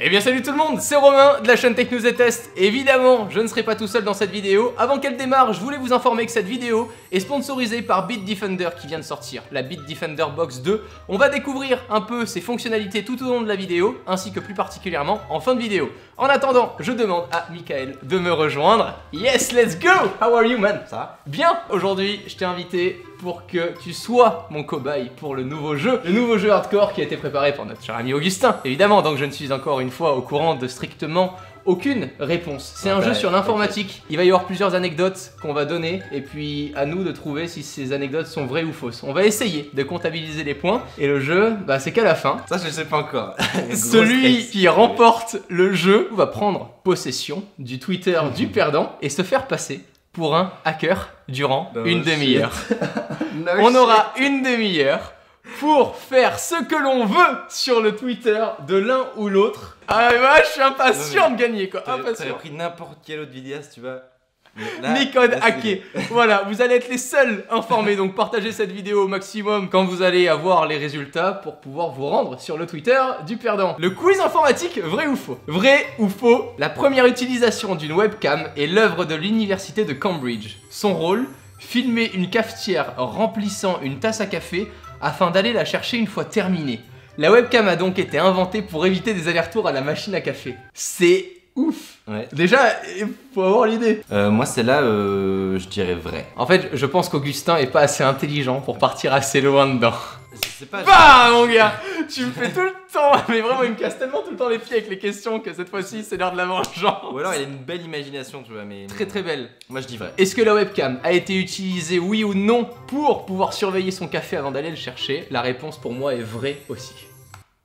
Eh bien salut tout le monde, c'est Romain de la chaîne Tech News et Test. Évidemment, je ne serai pas tout seul dans cette vidéo. Avant qu'elle démarre, je voulais vous informer que cette vidéo est sponsorisée par Bitdefender qui vient de sortir, la Bitdefender Box 2. On va découvrir un peu ses fonctionnalités tout au long de la vidéo, ainsi que plus particulièrement en fin de vidéo. En attendant, je demande à Michael de me rejoindre. Yes, let's go! How are you, man? Ça va? Bien, aujourd'hui, je t'ai invité pour que tu sois mon cobaye pour le nouveau jeu hardcore qui a été préparé par notre cher ami Augustin, évidemment, donc je ne suis encore une fois au courant de strictement aucune réponse. C'est un jeu sur l'informatique, il va y avoir plusieurs anecdotes qu'on va donner, et puis à nous de trouver si ces anecdotes sont vraies ou fausses. On va essayer de comptabiliser les points, et le jeu, bah c'est qu'à la fin. Ça je sais pas encore. Celui qui remporte le jeu va prendre possession du Twitter du perdant et se faire passer pour un hacker durant une demi-heure. On aura une demi-heure pour faire ce que l'on veut sur le Twitter de l'un ou l'autre. Ah bah je suis impatient de gagner quoi. T'aurais pris n'importe quel autre vidéaste, tu vois. Mes codes hackés. Voilà, vous allez être les seuls informés, donc partagez cette vidéo au maximum quand vous allez avoir les résultats pour pouvoir vous rendre sur le Twitter du perdant. Le quiz informatique, vrai ou faux? Vrai ou faux? La première utilisation d'une webcam est l'œuvre de l'université de Cambridge. Son rôle, filmer une cafetière remplissant une tasse à café afin d'aller la chercher une fois terminée. La webcam a donc été inventée pour éviter des allers-retours à la machine à café. C'est ouf. Ouais. Déjà, il faut avoir l'idée. Moi celle-là, je dirais vrai. En fait, je pense qu'Augustin est pas assez intelligent pour partir assez loin dedans. Je sais pas. Bah mon gars, tu me fais tout le temps, mais vraiment il me casse tellement tout le temps les pieds avec les questions que cette fois-ci c'est l'heure de la vengeance. Ou alors il a une belle imagination, tu vois, mais... Très très belle. Moi je dis vrai. Est-ce que la webcam a été utilisée, oui ou non, pour pouvoir surveiller son café avant d'aller le chercher? La réponse pour moi est vraie aussi.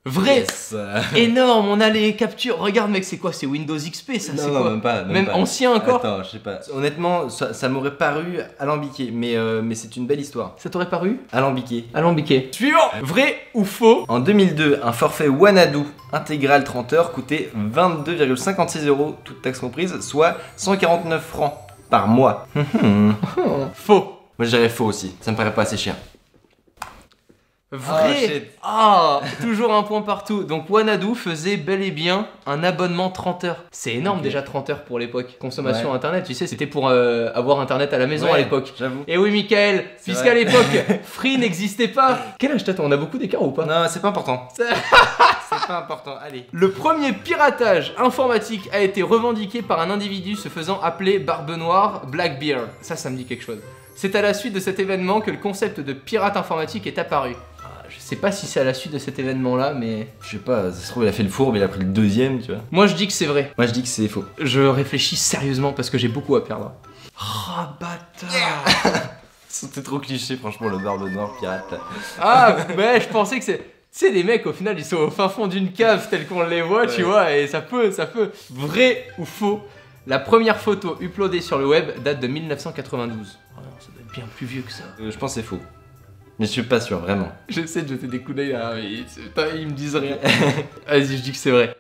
Vrai. Yes. Énorme, on a les captures. Regarde mec, c'est quoi? C'est Windows XP ça? C'est quoi? Même pas. Même ancien encore? Attends, je sais pas. Honnêtement, ça m'aurait paru alambiqué, mais c'est une belle histoire. Ça t'aurait paru? Alambiqué. Alambiqué. Suivant. Vrai ou faux? En 2002, un forfait Wanadoo intégral 30 heures coûtait 22,56 €, toutes taxes comprises, soit 149 francs par mois. Faux. Moi je dirais faux aussi, ça me paraît pas assez cher. Vrai. Ah, toujours un point partout. Donc Wanadoo faisait bel et bien un abonnement 30 heures. C'est énorme déjà 30 heures pour l'époque. Consommation internet, tu sais, c'était pour avoir internet à la maison à l'époque. J'avoue. Et oui Mickaël, puisqu'à l'époque Free n'existait pas. Quel âge t'as toi? On a beaucoup d'écart ou pas? Non, c'est pas important. C'est pas important, allez. Le premier piratage informatique a été revendiqué par un individu se faisant appeler Barbe Noire Blackbeard. Ça me dit quelque chose. C'est à la suite de cet événement que le concept de pirate informatique est apparu. Je sais pas si c'est à la suite de cet événement là, mais... Je sais pas, ça se trouve il a fait le four mais il a pris le deuxième, tu vois. Moi je dis que c'est vrai. Moi je dis que c'est faux. Je réfléchis sérieusement parce que j'ai beaucoup à perdre. Oh bâtard. C'était trop cliché franchement le barbe noire pirate là. Ah mais je pensais que c'est... Tu sais les mecs au final ils sont au fin fond d'une cave tel qu'on les voit, tu vois, et ça peut... Vrai ou faux? La première photo uploadée sur le web date de 1992. Oh non, ça doit être bien plus vieux que ça. Je pense que c'est faux. Mais je suis pas sûr, vraiment. J'essaie de jeter des coups d'œil là, mais ils me disent rien. Vas-y, je dis que c'est vrai.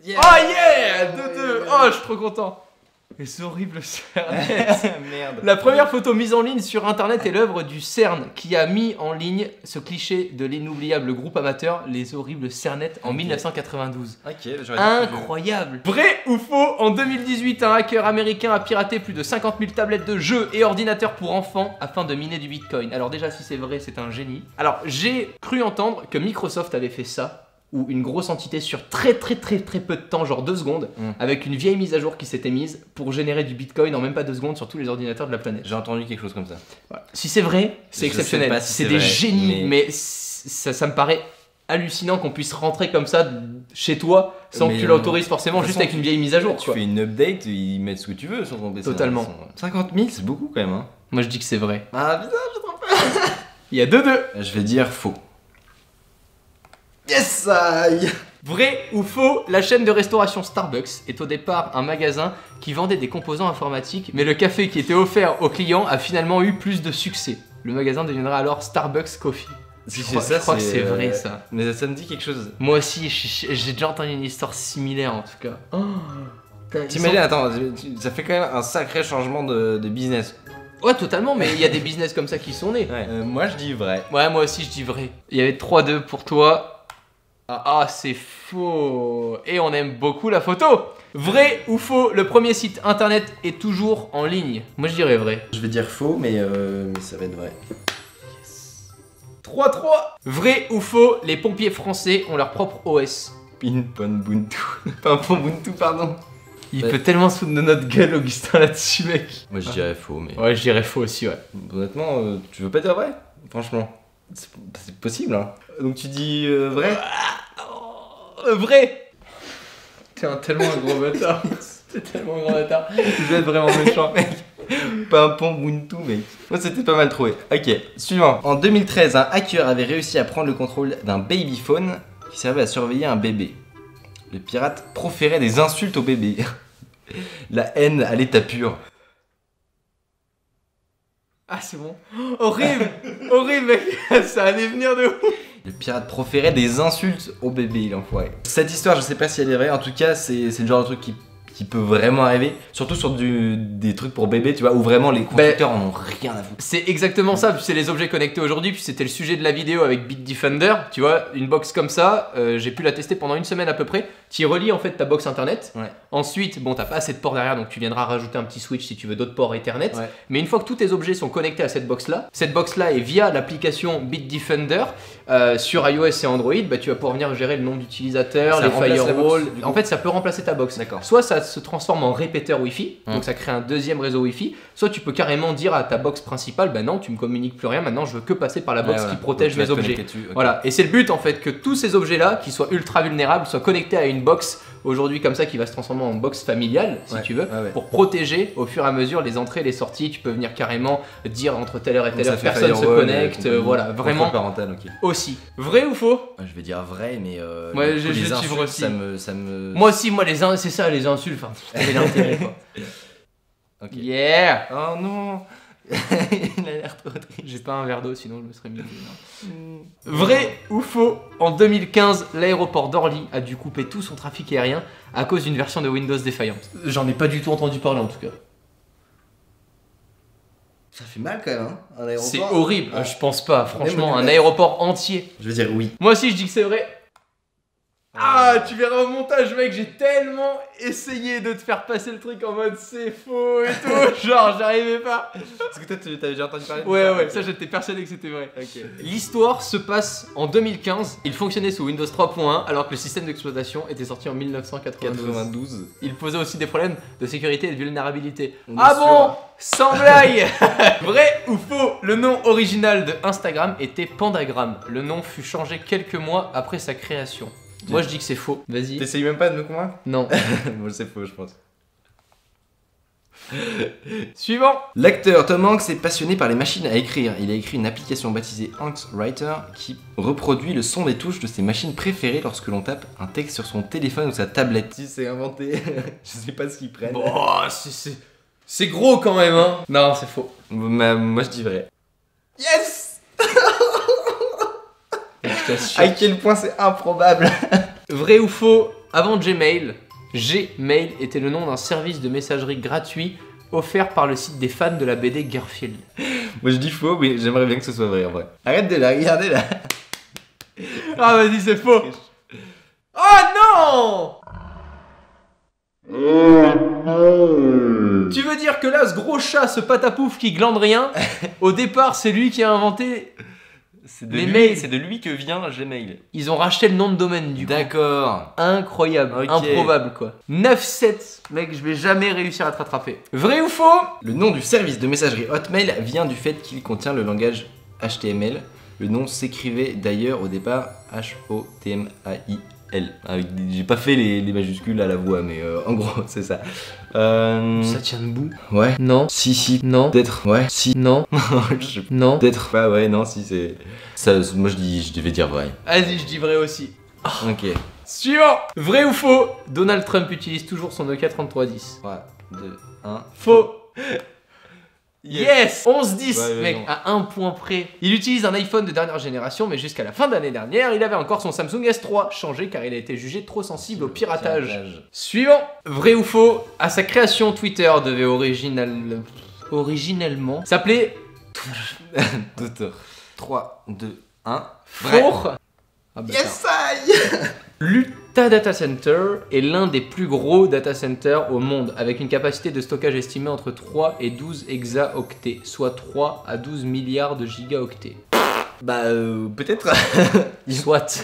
Yeah. Oh yeah 2-2. Oh, je suis trop content. Mais c'est horrible CERN. Merde. La première photo mise en ligne sur internet est l'œuvre du CERN qui a mis en ligne ce cliché de l'inoubliable groupe amateur Les Horribles Cernettes en 1992. Ok, j'aurais Incroyable. Vrai ou faux? En 2018, un hacker américain a piraté plus de 50 000 tablettes de jeux et ordinateurs pour enfants afin de miner du bitcoin. Alors déjà, si c'est vrai, c'est un génie. Alors, j'ai cru entendre que Microsoft avait fait ça, ou une grosse entité sur très peu de temps, genre 2 secondes, avec une vieille mise à jour qui s'était mise pour générer du bitcoin en même pas 2 secondes sur tous les ordinateurs de la planète. J'ai entendu quelque chose comme ça. Voilà. Si c'est vrai, c'est exceptionnel. Si c'est des génies, mais ça me paraît hallucinant qu'on puisse rentrer comme ça chez toi sans que tu l'autorises forcément, juste avec une vieille mise à jour. Tu fais une update, ils mettent ce que tu veux sur ton PC. Totalement. 50 000, c'est beaucoup quand même. Hein. Moi je dis que c'est vrai. Ah putain, je trompe. Il y a 2-2. Je vais dire faux. Yes, aïe. Vrai ou faux? La chaîne de restauration Starbucks est au départ un magasin qui vendait des composants informatiques, mais le café qui était offert aux clients a finalement eu plus de succès. Le magasin deviendra alors Starbucks Coffee. Si je crois que c'est vrai ça. Mais ça me dit quelque chose. Moi aussi, j'ai déjà entendu une histoire similaire en tout cas. Oh, t'imagines, attends, ça fait quand même un sacré changement de business. Ouais, totalement, mais il y a des business comme ça qui sont nés. Ouais. Moi je dis vrai. Ouais, moi aussi je dis vrai. Il y avait 3-2 pour toi. Ah, c'est faux. Et on aime beaucoup la photo. Vrai ou faux, le premier site internet est toujours en ligne? Moi je dirais vrai. Je vais dire faux, mais ça va être vrai. 3-3. Vrai ou faux, les pompiers français ont leur propre OS? Pinponbuntu. Pinponbuntu, pardon. Il peut tellement se foutre de notre gueule, Augustin, là-dessus, mec. Moi je dirais faux, mais... Ouais, je dirais faux aussi, ouais. Honnêtement, tu veux pas dire vrai? Franchement. C'est possible, hein. Donc tu dis vrai? Vrai. T'es tellement un gros bâtard. T'es tellement un gros bâtard. Je vais être vraiment méchant, mec. Pinponbuntu, mec. Moi c'était pas mal trouvé. Ok, suivant. En 2013, un hacker avait réussi à prendre le contrôle d'un babyphone qui servait à surveiller un bébé. Le pirate proférait des insultes au bébé. La haine à l'état pur. Ah, c'est bon. Horrible. Horrible, mec. Ça allait venir de ouf. Le pirate proférait des insultes au bébé, l'enfoiré. Cette histoire, je sais pas si elle est vraie, en tout cas, c'est le genre de truc qui peut vraiment arriver, surtout sur des trucs pour bébés, tu vois, où vraiment les constructeurs en ont rien à foutre. C'est exactement ça, puis c'est les objets connectés aujourd'hui, puis c'était le sujet de la vidéo avec Bitdefender, tu vois, une box comme ça, j'ai pu la tester pendant une semaine à peu près, tu y relis en fait ta box internet, Ouais. Ensuite, bon, t'as pas assez de ports derrière, donc tu viendras rajouter un petit switch si tu veux d'autres ports Ethernet, Ouais. mais une fois que tous tes objets sont connectés à cette box-là est via l'application Bitdefender, sur iOS et Android, bah, tu vas pouvoir venir gérer le nom d'utilisateur, Ça les remplace la box, firewalls, du coup. en fait ça peut remplacer ta box. D'accord. Soit ça se transforme en répéteur Wi-Fi, donc ça crée un deuxième réseau Wi-Fi, soit tu peux carrément dire à ta box principale, bah non, tu me communiques plus rien, maintenant je veux que passer par la box qui protège Donc, tu mes vas te objets. connecter dessus, ok. Voilà, et c'est le but en fait que tous ces objets-là, qui soient ultra vulnérables, soient connectés à une box aujourd'hui comme ça qui va se transformer en box familiale, si Ouais, tu veux, ouais. pour protéger au fur et à mesure les entrées et les sorties. Tu peux venir carrément dire entre telle heure et Donc, telle ça heure, fait personne se firewall, connecte, compagnie. voilà, vraiment Contrôle parental, ok. aussi. Vrai ou faux? Je vais dire vrai, mais Ouais, les je insultes, suivre aussi. ça me... Moi aussi, moi c'est ça les insultes, enfin, t'avais l'intérêt quoi. Ok. Yeah! Oh non. Il a l'air trop triste. J'ai pas un verre d'eau sinon je me serais mis. Vrai ou faux? En 2015, l'aéroport d'Orly a dû couper tout son trafic aérien à cause d'une version de Windows défaillante. J'en ai pas du tout entendu parler en tout cas. Ça fait mal quand même, hein, un aéroport. C'est horrible, Ah. je pense pas. Franchement, Même un aéroport entier. Je veux dire oui. Moi aussi, je dis que c'est vrai. Ah, tu verras au montage, mec, j'ai tellement essayé de te faire passer le truc en mode c'est faux et tout. Genre, j'arrivais pas. Parce que toi, tu t'avais déjà entendu parler de Ouais, ça, j'étais persuadé que c'était vrai. Ok. L'histoire se passe en 2015. Il fonctionnait sous Windows 3.1 alors que le système d'exploitation était sorti en 1992. 92. Il posait aussi des problèmes de sécurité et de vulnérabilité. On est Ah sûr. bon? Sans blague. Vrai ou faux? Le nom original de Instagram était Pandagram. Le nom fut changé quelques mois après sa création. Moi je dis que c'est faux. Vas-y. T'essayes même pas de me convaincre? Non. Bon, c'est faux, je pense. Suivant. L'acteur Tom Hanks est passionné par les machines à écrire. Il a écrit une application baptisée Hanks Writer qui reproduit le son des touches de ses machines préférées lorsque l'on tape un texte sur son téléphone ou sa tablette. Si c'est inventé, je sais pas ce qu'ils prennent. Bon, c'est gros quand même, hein. Non, c'est faux. Moi je dis vrai. Yes! Je t'assure. À quel point c'est improbable. Vrai ou faux? Avant Gmail, Gmail était le nom d'un service de messagerie gratuit offert par le site des fans de la BD Garfield. Moi je dis faux, mais j'aimerais bien que ce soit vrai en vrai. Arrête de la regarder là. Ah vas-y, c'est faux. Oh non! Tu veux dire que là, ce gros chat, ce patapouf qui glande rien, au départ, c'est lui qui a inventé. Les mails. C'est de lui que vient Gmail. Ils ont racheté le nom de domaine du coup. D'accord. Incroyable, Ok. improbable quoi. 9-7, mec, je vais jamais réussir à te rattraper. Vrai ou faux? Le nom du service de messagerie Hotmail vient du fait qu'il contient le langage HTML. Le nom s'écrivait d'ailleurs au départ H-O-T-M-A-I-L. J'ai pas fait les majuscules à la voix, mais en gros, c'est ça. Ça tient debout. Ouais. Non. Si. Non. Peut-être. Ouais. Si. Non. Je- Non. Peut-être pas, ouais, non, si c'est. Ça, moi je devais dire vrai. Vas-y, je dis vrai aussi. Ok. Suivant. Vrai ou faux? Donald Trump utilise toujours son Nokia 3310. 3, 2, 1. Faux. Yes 11-10, Ouais, mec, non. à un point près. Il utilise un iPhone de dernière génération, mais jusqu'à la fin d'année dernière, il avait encore son Samsung S3, changé car il a été jugé trop sensible au piratage. Suivant. Vrai ou faux? À sa création, Twitter devait originellement s'appeler Docteur. 3, 2, 1. Faux. Ah, bah, Yes, I L'Utah Data Center est l'un des plus gros data centers au monde, avec une capacité de stockage estimée entre 3 et 12 hexaoctets, soit 3 à 12 milliards de gigaoctets. Bah, peut-être. Soit.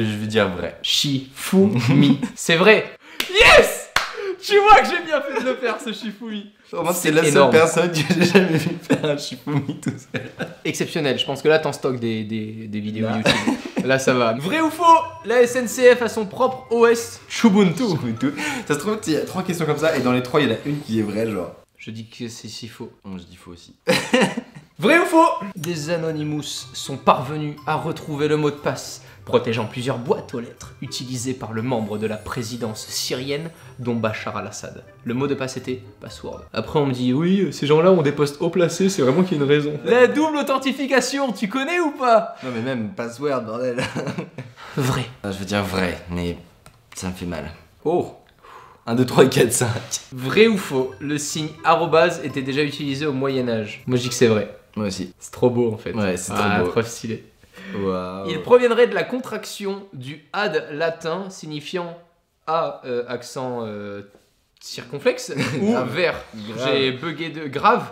Je veux dire vrai. Shifumi. C'est vrai. Yes! Tu vois que j'ai bien fait de le faire, ce Shifumi. Moi, c'est la seule personne que j'ai jamais vu faire un Shifumi tout seul. Exceptionnel, je pense que là t'en stockes des vidéos YouTube. Là ça va. Vrai ou faux? La SNCF a son propre OS Ubuntu. Ça se trouve, il y a 3 questions comme ça et dans les 3 il y en a une qui est vraie, genre. Je dis que c'est si faux. Non, je dis faux aussi. Vrai ou faux? Des Anonymous sont parvenus à retrouver le mot de passe, protégeant plusieurs boîtes aux lettres utilisées par le membre de la présidence syrienne, dont Bachar al-Assad. Le mot de passe était password. Après on me dit oui, ces gens-là ont des postes haut placés, c'est vraiment qu'il y a une raison. La double authentification, tu connais ou pas? Non mais même password, bordel. Vrai. Je veux dire vrai, mais ça me fait mal. Oh 1, 2, 3, 4, 5. Vrai ou faux? Le signe arrobase était déjà utilisé au Moyen-Âge. Moi je dis que c'est vrai. Moi aussi. C'est trop beau en fait. Ouais, c'est trop beau. Trop stylé. Wow. Il proviendrait de la contraction du ad latin signifiant A accent circonflexe ou Grave. vers. Grave. J'ai bugué de grave.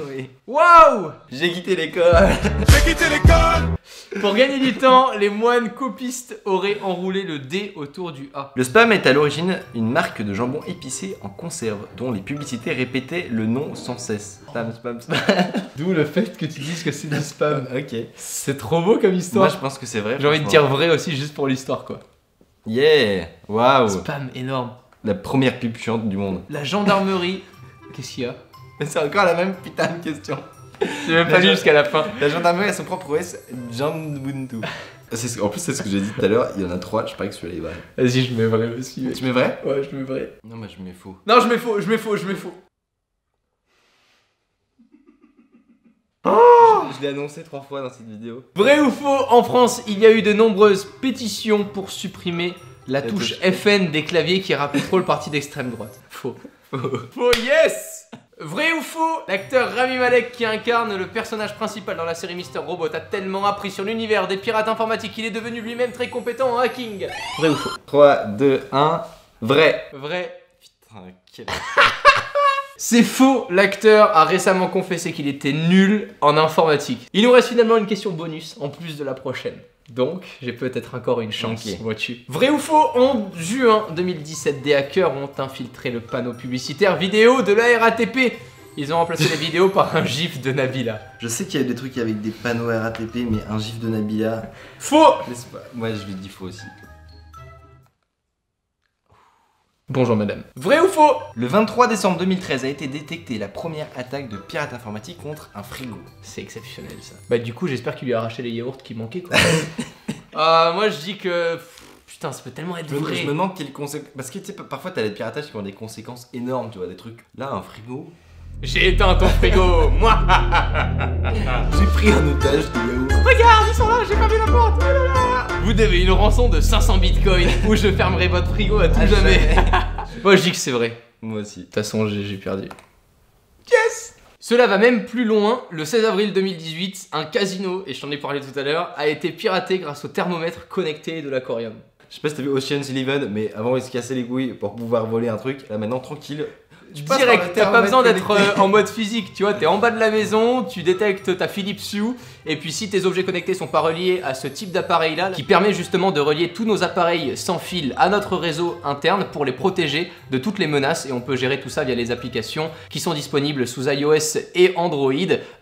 Oui. Waouh! J'ai quitté l'école. J'ai quitté l'école. Pour gagner du temps, les moines copistes auraient enroulé le D autour du A. Le spam est à l'origine une marque de jambon épicé en conserve dont les publicités répétaient le nom sans cesse. Spam, spam, spam. D'où le fait que tu dises que c'est du spam. Ok. C'est trop beau comme histoire. Moi je pense que c'est vrai. J'ai envie de franchement. dire vrai aussi juste pour l'histoire quoi. Yeah. Waouh. Spam énorme. La première pub chiante du monde. La gendarmerie. Qu'est-ce qu'il y a? C'est encore la même putain de question. J'ai même pas lu jusqu'à la fin. La gendarmerie a son propre OS Ubuntu. En plus, c'est ce que j'ai dit tout à l'heure, il y en a 3, je parie que celui-là est vrai. Vas-y, je mets vrai aussi. Mec. Tu mets vrai? Ouais, je mets vrai. Non, moi je mets faux. Non, je mets faux, je mets faux, je mets faux. Je l'ai annoncé 3 fois dans cette vidéo. Vrai ou faux? En France, il y a eu de nombreuses pétitions pour supprimer la touche FN des claviers qui rappelle trop le parti d'extrême droite. Faux. Faux, yes! Vrai ou faux? L'acteur Rami Malek qui incarne le personnage principal dans la série Mister Robot a tellement appris sur l'univers des pirates informatiques qu'il est devenu lui-même très compétent en hacking. Vrai ou faux? 3, 2, 1, vrai. Vrai. Putain, quel... C'est faux, l'acteur a récemment confessé qu'il était nul en informatique. Il nous reste finalement une question bonus en plus de la prochaine. Donc, j'ai peut-être encore une chance, Ok. vois-tu. Vrai ou faux? En juin 2017, des hackers ont infiltré le panneau publicitaire vidéo de la RATP. Ils ont remplacé les vidéos par un gif de Nabila. Je sais qu'il y a des trucs avec des panneaux RATP, mais un gif de Nabila... Faux! Moi je lui dis faux aussi. Bonjour madame. Vrai ou faux? Le 23 décembre 2013 a été détectée la première attaque de pirate informatique contre un frigo. C'est exceptionnel ça. Bah du coup, j'espère qu'il lui a arraché les yaourts qui manquaient quoi. Moi je dis que... Putain, ça peut tellement être vrai. Je me demande quelles conséquences... Parce que tu sais, parfois t'as des piratages qui ont des conséquences énormes, tu vois, des trucs... Là, un frigo... J'ai éteint ton frigo, moi. J'ai pris un otage de yaourt. Regarde, ils sont là, j'ai fermé la porte. Oh là là. Vous devez une rançon de 500 bitcoins ou je fermerai votre frigo à tout jamais. Moi je dis que c'est vrai. Moi aussi. De toute façon, j'ai perdu. Yes! Cela va même plus loin. Le 16 avril 2018, un casino, et je t'en ai parlé tout à l'heure, a été piraté grâce au thermomètre connecté de l'aquarium. Je sais pas si t'as vu Ocean's Eleven, mais avant il se cassait les couilles pour pouvoir voler un truc. Là maintenant, tranquille. Tu passes par Direct, le t'as pas besoin d'être thermomètre en mode physique, tu vois, t'es en bas de la maison, tu détectes ta Philips Hue, et puis si tes objets connectés sont pas reliés à ce type d'appareil là, qui permet justement de relier tous nos appareils sans fil à notre réseau interne pour les protéger de toutes les menaces, et on peut gérer tout ça via les applications qui sont disponibles sous iOS et Android,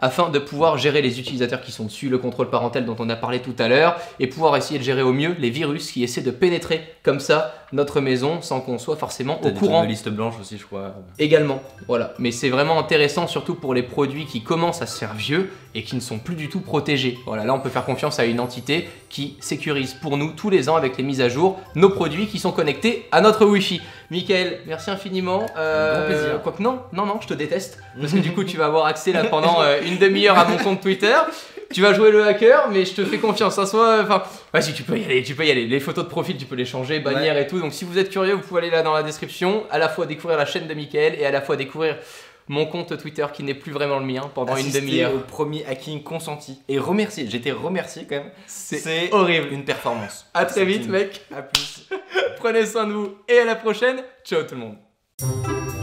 afin de pouvoir gérer les utilisateurs qui sont dessus, le contrôle parental dont on a parlé tout à l'heure, et pouvoir essayer de gérer au mieux les virus qui essaient de pénétrer comme ça notre maison sans qu'on soit forcément au courant. de liste blanche aussi, je crois. Également, voilà. Mais c'est vraiment intéressant, surtout pour les produits qui commencent à se faire vieux et qui ne sont plus du tout protégés. Voilà, là on peut faire confiance à une entité qui sécurise pour nous tous les ans avec les mises à jour nos produits qui sont connectés à notre Wi-Fi. Mickaël, merci infiniment. Grand plaisir. Quoique non, je te déteste. Parce que du coup tu vas avoir accès là pendant une demi-heure à mon compte Twitter. Tu vas jouer le hacker, mais je te fais confiance. Enfin, vas-y, tu peux y aller. Les photos de profil, tu peux les changer, bannières et tout. Donc si vous êtes curieux, vous pouvez aller là dans la description, à la fois découvrir la chaîne de Mickaël et à la fois découvrir mon compte Twitter qui n'est plus vraiment le mien pendant une Assister demi-heure. au premier hacking consenti. Et remercier, j'étais remercié quand même. C'est horrible. Une performance. À très vite, mec. À plus. Prenez soin de vous et à la prochaine. Ciao tout le monde.